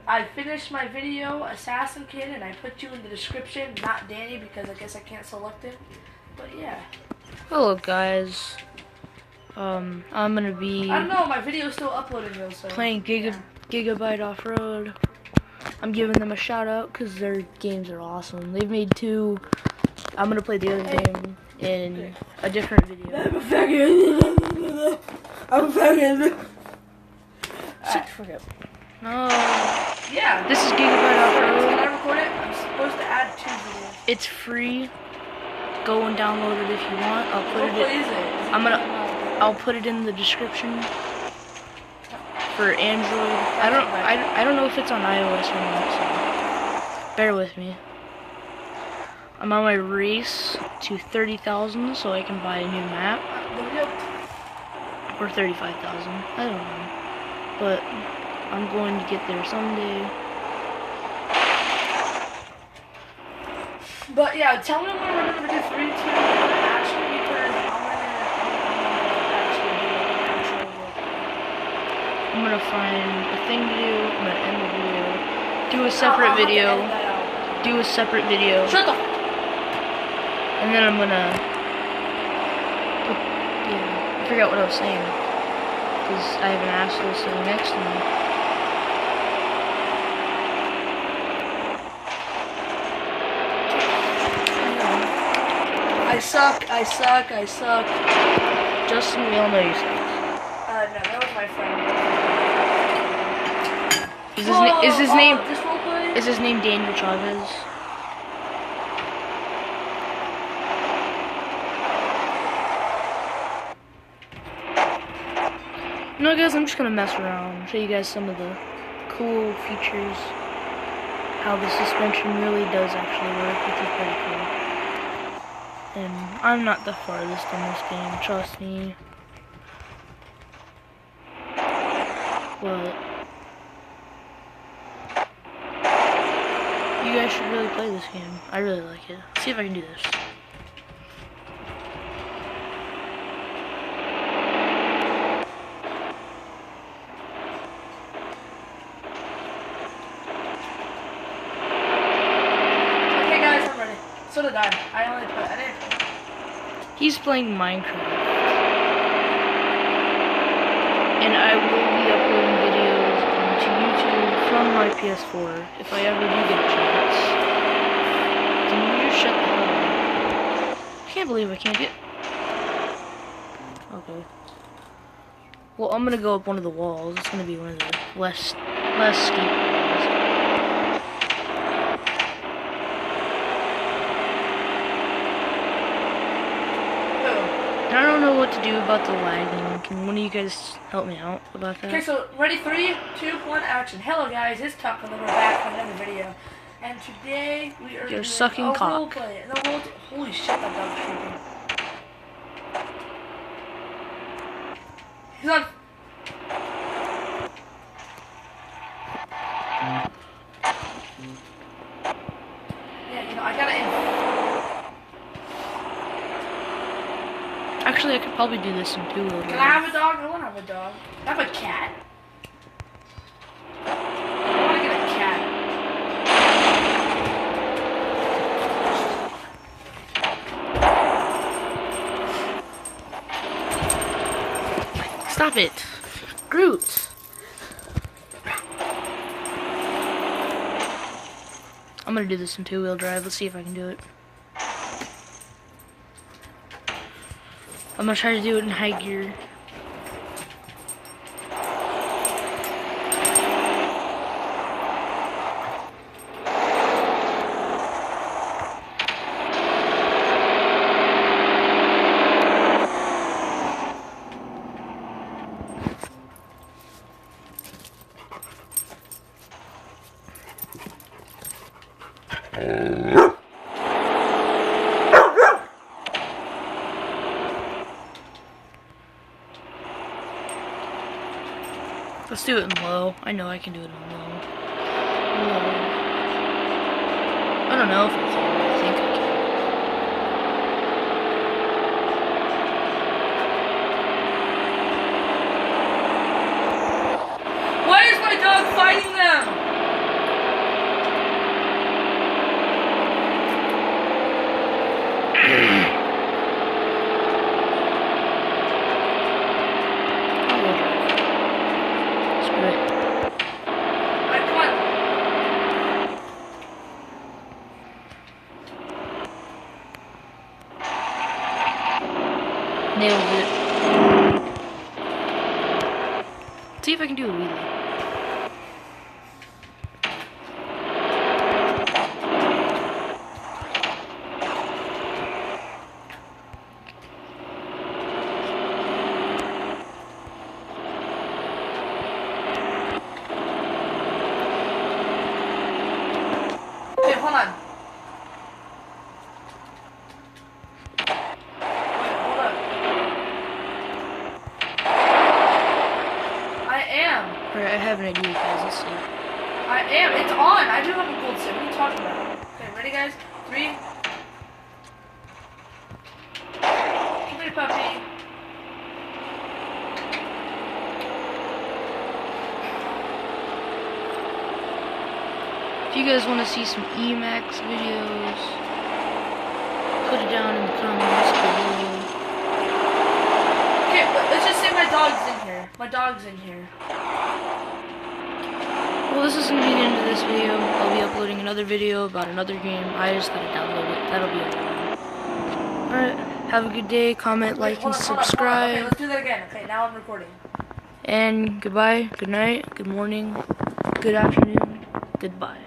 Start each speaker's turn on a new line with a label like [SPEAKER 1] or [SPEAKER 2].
[SPEAKER 1] I finished my video, Assassin Kid, and I put you in the description, not Danny, because I guess I can't select it. But yeah.
[SPEAKER 2] Hello guys. I'm gonna be
[SPEAKER 1] I don't know, my video's still uploading though, so
[SPEAKER 2] playing Gigabit off-road. I'm giving them a shout out because their games are awesome. They've made 2. I'm gonna play the other game in a different video.
[SPEAKER 1] I'm a faggot. I'm a faggot.
[SPEAKER 2] Shut the fuck up. No.
[SPEAKER 1] Yeah.
[SPEAKER 2] This is Gigabit off-road.
[SPEAKER 1] Can I record it? I'm supposed to add 2 videos.
[SPEAKER 2] It's free. Go and download it if you want. I'll put it in the description for Android. I don't know if it's on iOS or not, so bear with me. I'm on my race to 30,000 so I can buy a new map. Or 35,000. I don't know. But I'm going to get there someday.
[SPEAKER 1] But yeah, tell me when we're gonna do 3, 2, actually, because
[SPEAKER 2] I'm gonna find a thing to do. I'm gonna end the video. Do a separate video. Do a separate video.
[SPEAKER 1] Shut the.
[SPEAKER 2] And then I'm gonna. Yeah, I forgot what I was saying. Because I have an asshole sitting next to me.
[SPEAKER 1] I suck.
[SPEAKER 2] Justin, we all know you suck.
[SPEAKER 1] No, that was my friend.
[SPEAKER 2] Is his name Daniel Chavez? No, guys, I'm just gonna mess around, show you guys some of the cool features, how the suspension really does actually work, which is pretty cool. And I'm not the farthest in this game, trust me. But you guys should really play this game. I really like it. Let's see if I can do this.
[SPEAKER 1] Okay guys, I'm ready. So did I. I didn't.
[SPEAKER 2] He's playing Minecraft. And I will be uploading videos onto YouTube from my PS4 if I ever do get a chance. Can you just shut the hell up? I can't believe I can't get. Okay. Well, I'm gonna go up one of the walls. It's gonna be one of the less steep walls. I don't know what to do about the lagging. Can one of you guys help me out about that?
[SPEAKER 1] Okay, so ready, 3, 2, 1, action. Hello guys, it's Tuck, and we're back from another video. And today we are doing
[SPEAKER 2] sucking
[SPEAKER 1] a
[SPEAKER 2] cock.
[SPEAKER 1] roleplay. Holy shit, that dog's shooting. He's on. Yeah, you know, I gotta.
[SPEAKER 2] Actually, I could probably do this in 2 wheels.
[SPEAKER 1] Can I have a dog? I want to have a dog. I have a cat. I want to get a cat.
[SPEAKER 2] Stop it! Groot! I'm gonna do this in 2-wheel drive. Let's see if I can do it. I'm gonna try to do it in high gear. Let's do it in low. I know I can do it in low. I don't know if I can, but I think I can.
[SPEAKER 1] Why is my dog fighting them?
[SPEAKER 2] Nailed it. See if I can do a wheelie.
[SPEAKER 1] Okay, hold on. Wait, hold up. I am.
[SPEAKER 2] Alright, I have an idea, guys. Let's see.
[SPEAKER 1] I am. It's on. I do have a gold sim. What are you talking about? Okay, ready, guys? 3. Come here, puppy.
[SPEAKER 2] If you guys want to see some Emacs videos, put it down in the comments below.
[SPEAKER 1] Okay, let's just say my dog's in here. My dog's in here.
[SPEAKER 2] Well, this isn't the end of this video. I'll be uploading another video about another game. I just gotta download it. That'll be it. Alright, have a good day. Comment, like, and subscribe.
[SPEAKER 1] Okay, let's do that again. Okay, now I'm recording.
[SPEAKER 2] And goodbye, good night, good morning, good afternoon, goodbye.